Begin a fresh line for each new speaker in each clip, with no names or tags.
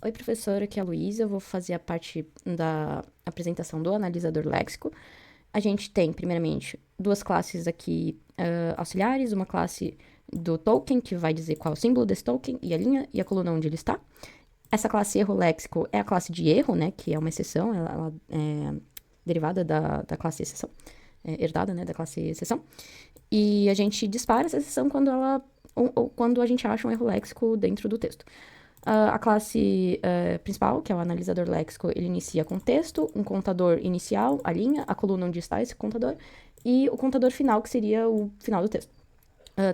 Oi, professora, aqui é a Luísa. Eu vou fazer a parte da apresentação do analisador léxico. A gente tem, primeiramente, duas classes aqui auxiliares, uma classe do token, que vai dizer qual é o símbolo desse token, e a linha e a coluna onde ele está. Essa classe erro léxico é a classe de erro, né, que é uma exceção, ela é derivada da classe exceção, herdada, né, da classe exceção. E a gente dispara essa exceção quando ou quando a gente acha um erro léxico dentro do texto. A classe principal, que é o analisador léxico, ele inicia com texto, um contador inicial, a linha, a coluna onde está esse contador, e o contador final, que seria o final do texto.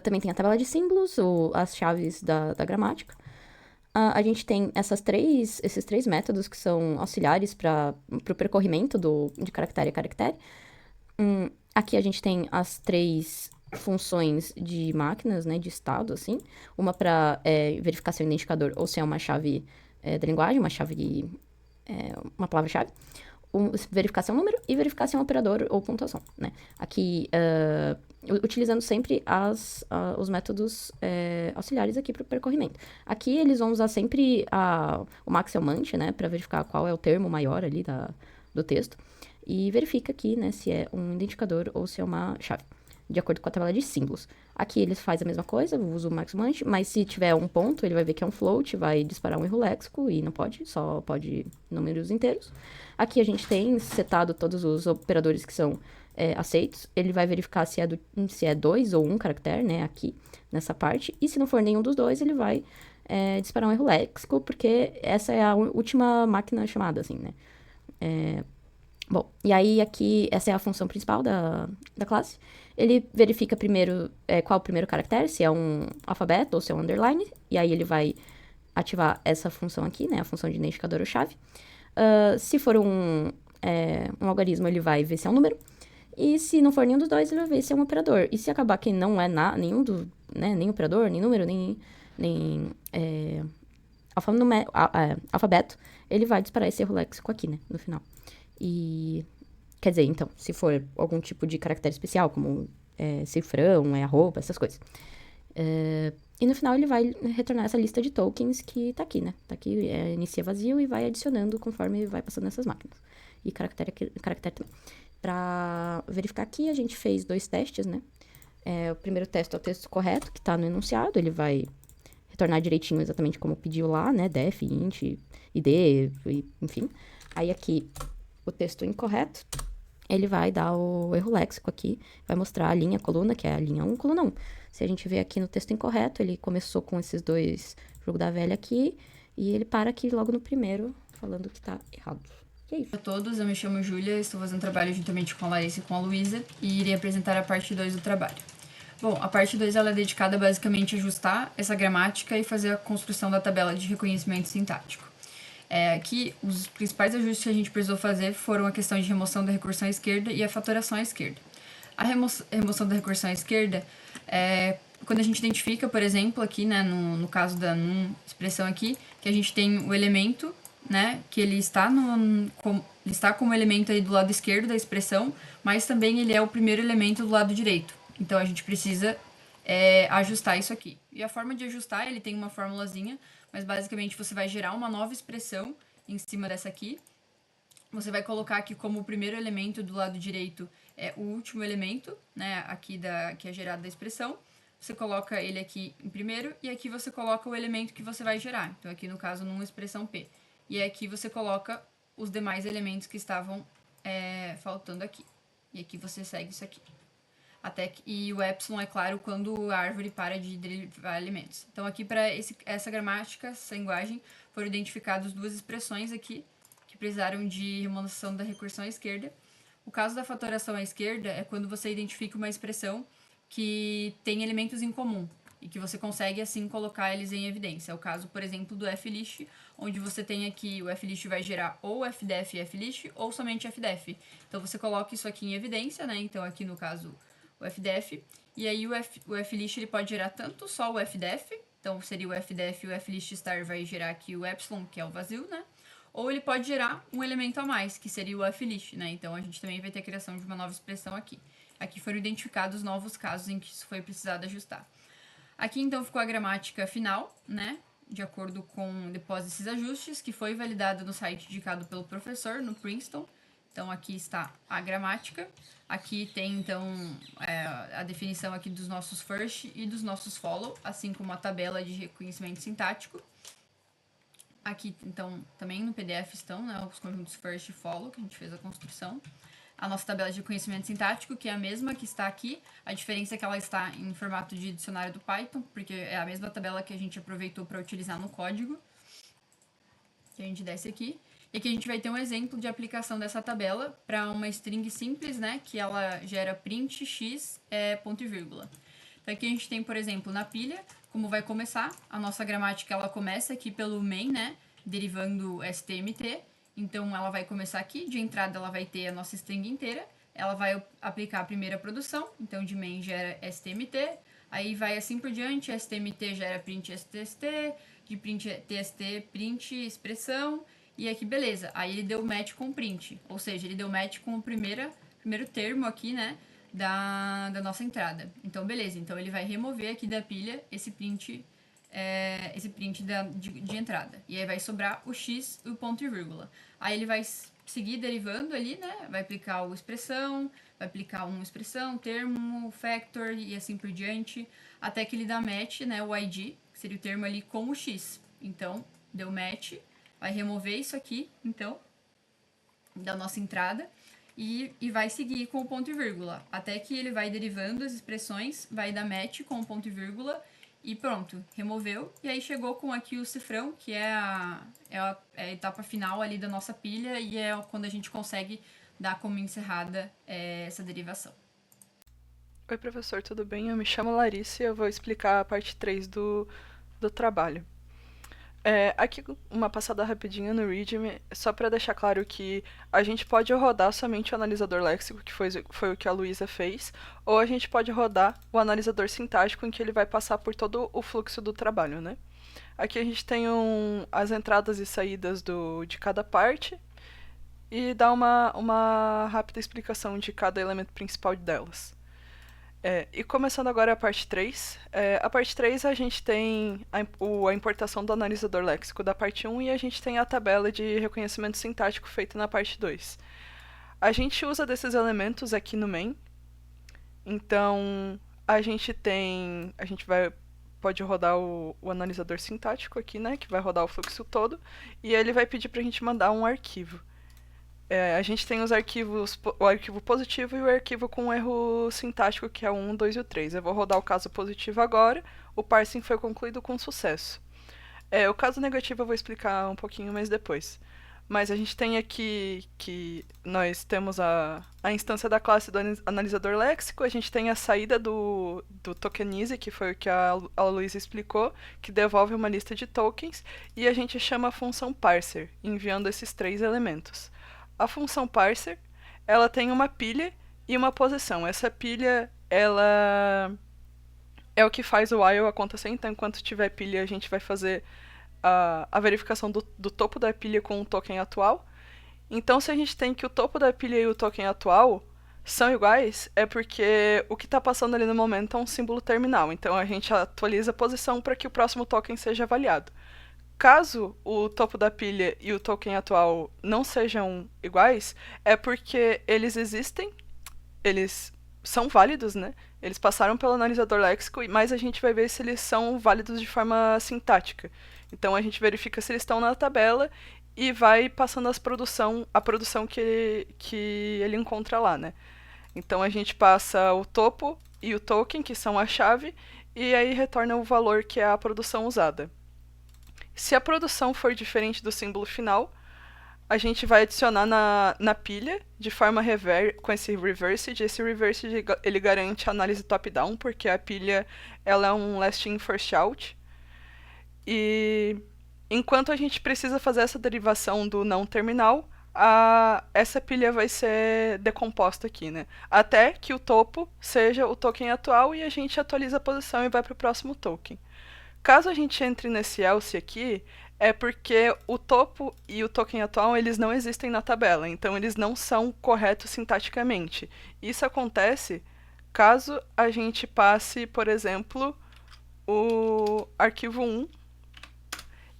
Também tem a tabela de símbolos, ou as chaves da gramática. A gente tem esses três métodos que são auxiliares para o percorrimento de caractere a caractere. Aqui a gente tem as três funções de máquinas, né, de estado, assim. Uma para verificar se é um identificador ou se é uma chave da linguagem, uma palavra-chave. Verificar se é um número e verificar se é um operador ou pontuação, né. Aqui, utilizando sempre os métodos auxiliares aqui para o percorrimento. Aqui eles vão usar sempre o maximante, né, para verificar qual é o termo maior ali do texto. E verifica aqui, né, se é um identificador ou se é uma chave, de acordo com a tabela de símbolos. Aqui ele faz a mesma coisa, usa o maximante, mas se tiver um ponto, ele vai ver que é um float, vai disparar um erro léxico e não pode, só pode números inteiros. Aqui a gente tem setado todos os operadores que são aceitos. Ele vai verificar se é dois ou um caractere, né, aqui, nessa parte. E se não for nenhum dos dois, ele vai disparar um erro léxico, porque essa é a última máquina chamada, assim, né. Bom, e aí aqui, essa é a função principal da classe. Ele verifica primeiro qual é o primeiro caractere, se é um alfabeto ou se é um underline, e aí ele vai ativar essa função aqui, né, a função de identificador ou chave. Se for um algarismo, ele vai ver se é um número, e se não for nenhum dos dois, ele vai ver se é um operador. E se acabar que não é nenhum nem operador, nem número, nem alfabeto, ele vai disparar esse erro léxico aqui, né, no final. E, quer dizer, então, se for algum tipo de caractere especial, como cifrão, arroba, essas coisas. E no final ele vai retornar essa lista de tokens que tá aqui, né? Tá aqui, inicia vazio e vai adicionando conforme vai passando nessas máquinas. E caractere também. Pra verificar aqui, a gente fez 2 testes, né? O primeiro teste é o texto correto, que tá no enunciado. Ele vai retornar direitinho exatamente como pediu lá, né? Def, int, id, enfim. Aí aqui, o texto incorreto, ele vai dar o erro léxico aqui, vai mostrar a linha, a coluna, que é a linha 1, coluna 1. Se a gente vê aqui no texto incorreto, ele começou com esses dois jogo da velha aqui, e ele para aqui logo no primeiro, falando que tá errado. E é isso.
Olá a todos, eu me chamo Júlia, estou fazendo trabalho juntamente com a Larissa e com a Luísa, e irei apresentar a parte 2 do trabalho. Bom, a parte 2 ela é dedicada basicamente a ajustar essa gramática e fazer a construção da tabela de reconhecimento sintático. Aqui, os principais ajustes que a gente precisou fazer foram a questão de remoção da recursão à esquerda e a fatoração à esquerda. A remoção da recursão à esquerda é quando a gente identifica, por exemplo, aqui, né, no caso da expressão aqui, que a gente tem o elemento, né, que ele está como elemento aí do lado esquerdo da expressão, mas também ele é o primeiro elemento do lado direito. Então a gente precisa ajustar isso aqui. E a forma de ajustar, ele tem uma formulazinha, mas basicamente você vai gerar uma nova expressão em cima dessa aqui. Você vai colocar aqui como o primeiro elemento do lado direito o último elemento, né, aqui que é gerado da expressão. Você coloca ele aqui em primeiro e aqui você coloca o elemento que você vai gerar. Então aqui no caso numa expressão P. E aqui você coloca os demais elementos que estavam faltando aqui. E aqui você segue isso aqui. E o epsilon é claro quando a árvore para de derivar elementos. Então aqui para essa gramática, essa linguagem, foram identificadas duas expressões aqui que precisaram de remoção da recursão à esquerda. O caso da fatoração à esquerda é quando você identifica uma expressão que tem elementos em comum e que você consegue assim colocar eles em evidência. É o caso, por exemplo, do flist, onde você tem aqui o flist vai gerar ou fdef e flist ou somente fdef. Então você coloca isso aqui em evidência, né? Então aqui no caso o fdef, e aí o flist ele pode gerar tanto só o fdef, então seria o fdef e o flist star vai gerar aqui o epsilon, que é o vazio, né? Ou ele pode gerar um elemento a mais, que seria o flist, né? Então a gente também vai ter a criação de uma nova expressão aqui. Aqui foram identificados novos casos em que isso foi precisado ajustar. Aqui então ficou a gramática final, né? de acordo com depois desses ajustes, que foi validado no site indicado pelo professor, no Princeton. Então, aqui está a gramática. Aqui tem, então, a definição aqui dos nossos first e dos nossos follow, assim como a tabela de reconhecimento sintático. Aqui, então, também no PDF estão, né, os conjuntos first e follow, que a gente fez a construção. A nossa tabela de reconhecimento sintático, que é a mesma que está aqui. A diferença é que ela está em formato de dicionário do Python, porque é a mesma tabela que a gente aproveitou para utilizar no código. Que a gente desce aqui. E aqui a gente vai ter um exemplo de aplicação dessa tabela para uma string simples, né? Que ela gera print x ponto e vírgula. Então aqui a gente tem, por exemplo, na pilha, como vai começar. A nossa gramática, ela começa aqui pelo main, né? Derivando stmt. Então, ela vai começar aqui, de entrada ela vai ter a nossa string inteira, ela vai aplicar a primeira produção, então de main gera stmt, aí vai assim por diante, stmt gera print stst, de print tst print expressão, e aqui beleza, aí ele deu match com print, ou seja, ele deu match com o primeiro termo aqui, né, da nossa entrada. Então, beleza, então ele vai remover aqui da pilha esse print de entrada. E aí vai sobrar o x e o ponto e vírgula. Aí ele vai seguir derivando ali, né? Vai aplicar o expressão, vai aplicar uma expressão, termo, factor e assim por diante, até que ele dá match, né? O id, que seria o termo ali com o x. Então, deu match, vai remover isso aqui, então, da nossa entrada. E vai seguir com o ponto e vírgula, até que ele vai derivando as expressões, vai dar match com o ponto e vírgula, e pronto, removeu. E aí chegou com aqui o cifrão, que é a etapa final ali da nossa pilha, e é quando a gente consegue dar como encerrada essa derivação.
Oi, professor, tudo bem? Eu me chamo Larissa e eu vou explicar a parte 3 do trabalho. Aqui uma passada rapidinha no README, só para deixar claro que a gente pode rodar somente o analisador léxico, que foi o que a Luísa fez, ou a gente pode rodar o analisador sintático, em que ele vai passar por todo o fluxo do trabalho, né? Aqui a gente tem as entradas e saídas de cada parte, e dá uma rápida explicação de cada elemento principal delas. E começando agora a parte 3. A parte 3 a gente tem a importação do analisador léxico da parte 1 e a gente tem a tabela de reconhecimento sintático feita na parte 2. A gente usa desses elementos aqui no main. Então, pode rodar o analisador sintático aqui, né, que vai rodar o fluxo todo, e ele vai pedir pra gente mandar um arquivo. A gente tem os arquivos, o arquivo positivo e o arquivo com erro sintático, que é o 1, 2 e o 3. Eu vou rodar o caso positivo agora, o parsing foi concluído com sucesso. O caso negativo eu vou explicar um pouquinho mais depois. Mas a gente tem aqui que nós temos a instância da classe do analisador léxico, a gente tem a saída do tokenize, que foi o que a Luísa explicou, que devolve uma lista de tokens, e a gente chama a função parser, enviando esses 3 elementos. A função parser, ela tem uma pilha e uma posição. Essa pilha, ela é o que faz o while acontecer. Então, enquanto tiver pilha, a gente vai fazer a verificação do topo da pilha com o token atual. Então, se a gente tem que o topo da pilha e o token atual são iguais, é porque o que está passando ali no momento é um símbolo terminal. Então, a gente atualiza a posição para que o próximo token seja avaliado. Caso o topo da pilha e o token atual não sejam iguais, é porque eles existem, eles são válidos, né? Eles passaram pelo analisador léxico, mas a gente vai ver se eles são válidos de forma sintática. Então a gente verifica se eles estão na tabela e vai passando a produção que ele encontra lá, né? Então a gente passa o topo e o token, que são a chave, e aí retorna o valor que é a produção usada. Se a produção for diferente do símbolo final, a gente vai adicionar na pilha de forma com esse reversed. Esse reversed ele garante a análise top-down, porque a pilha ela é um last in, first out. E enquanto a gente precisa fazer essa derivação do não terminal, essa pilha vai ser decomposta aqui, né? Até que o topo seja o token atual e a gente atualiza a posição e vai para o próximo token. Caso a gente entre nesse else aqui, é porque o topo e o token atual eles não existem na tabela, então eles não são corretos sintaticamente. Isso acontece caso a gente passe, por exemplo, o arquivo 1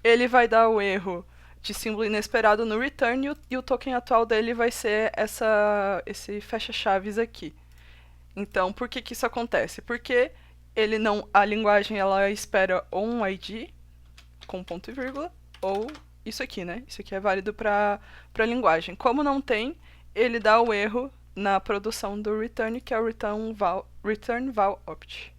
ele vai dar o erro de símbolo inesperado no return e o token atual dele vai ser esse fecha-chaves aqui. Então, por que isso acontece? Porque a linguagem ela espera ou um ID com ponto e vírgula ou isso aqui, né? Isso aqui é válido para a linguagem. Como não tem, ele dá o erro na produção do return, que é o return val opt.